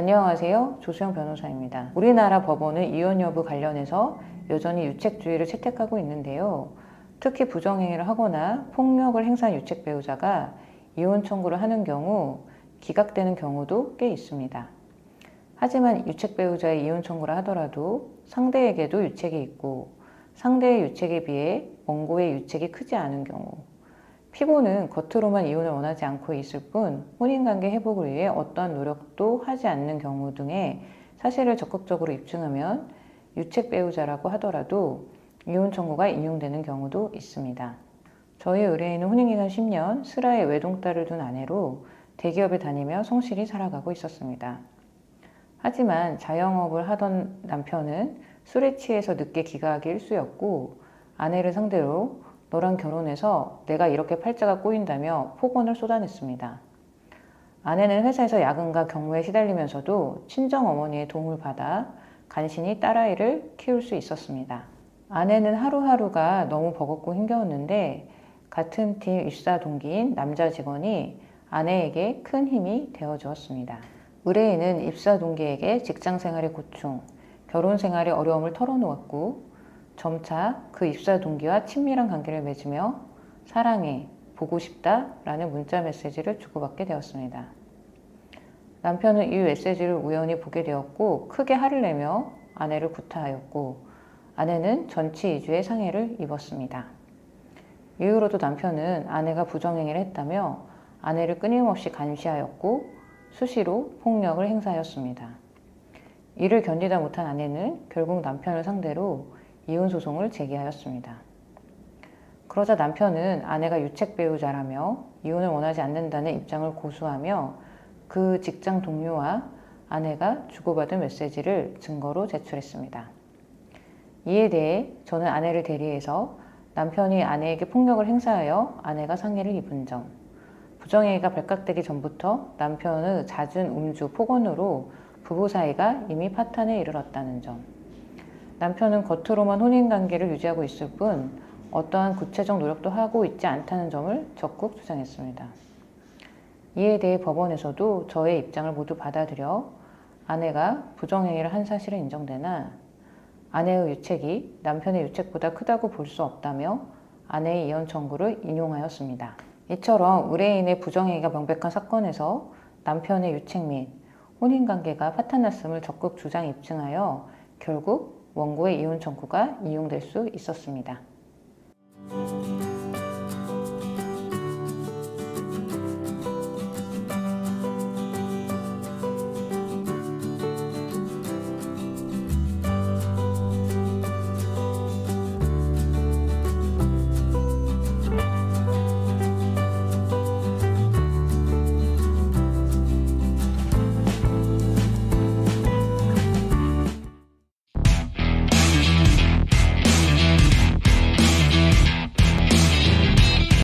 안녕하세요. 조수영 변호사입니다. 우리나라 법원은 이혼 여부 관련해서 여전히 유책주의를 채택하고 있는데요. 특히 부정행위를 하거나 폭력을 행사한 유책 배우자가 이혼 청구를 하는 경우 기각되는 경우도 꽤 있습니다. 하지만 유책 배우자의 이혼 청구를 하더라도 상대에게도 유책이 있고 상대의 유책에 비해 원고의 유책이 크지 않은 경우, 피고는 겉으로만 이혼을 원하지 않고 있을 뿐 혼인관계 회복을 위해 어떠한 노력도 하지 않는 경우 등의 사실을 적극적으로 입증하면 유책 배우자라고 하더라도 이혼 청구가 인용되는 경우도 있습니다. 저희 의뢰인은 혼인기간 10년, 슬하에 외동딸을 둔 아내로 대기업에 다니며 성실히 살아가고 있었습니다. 하지만 자영업을 하던 남편은 술에 취해서 늦게 귀가하기 일쑤였고 아내를 상대로 너랑 결혼해서 내가 이렇게 팔자가 꼬인다며 폭언을 쏟아냈습니다. 아내는 회사에서 야근과 경무에 시달리면서도 친정어머니의 도움을 받아 간신히 딸아이를 키울 수 있었습니다. 아내는 하루하루가 너무 버겁고 힘겨웠는데 같은 팀 입사 동기인 남자 직원이 아내에게 큰 힘이 되어주었습니다. 의뢰인은 입사 동기에게 직장 생활의 고충, 결혼 생활의 어려움을 털어놓았고 점차 그 입사 동기와 친밀한 관계를 맺으며 사랑해, 보고 싶다 라는 문자 메시지를 주고받게 되었습니다. 남편은 이 메시지를 우연히 보게 되었고 크게 화를 내며 아내를 구타하였고 아내는 전치 2주의 상해를 입었습니다. 이후로도 남편은 아내가 부정행위를 했다며 아내를 끊임없이 감시하였고 수시로 폭력을 행사하였습니다. 이를 견디다 못한 아내는 결국 남편을 상대로 이혼 소송을 제기하였습니다. 그러자 남편은 아내가 유책 배우자라며 이혼을 원하지 않는다는 입장을 고수하며 그 직장 동료와 아내가 주고받은 메시지를 증거로 제출했습니다. 이에 대해 저는 아내를 대리해서 남편이 아내에게 폭력을 행사하여 아내가 상해를 입은 점, 부정행위가 발각되기 전부터 남편의 잦은 음주, 폭언으로 부부 사이가 이미 파탄에 이르렀다는 점, 남편은 겉으로만 혼인관계를 유지하고 있을 뿐 어떠한 구체적 노력도 하고 있지 않다는 점을 적극 주장했습니다. 이에 대해 법원에서도 저의 입장을 모두 받아들여 아내가 부정행위를 한 사실은 인정되나 아내의 유책이 남편의 유책보다 크다고 볼 수 없다며 아내의 이혼 청구를 인용하였습니다. 이처럼 의뢰인의 부정행위가 명백한 사건에서 남편의 유책 및 혼인관계가 파탄났음을 적극 주장 입증하여 결국 원고의 이혼 청구가 인용될 수 있었습니다.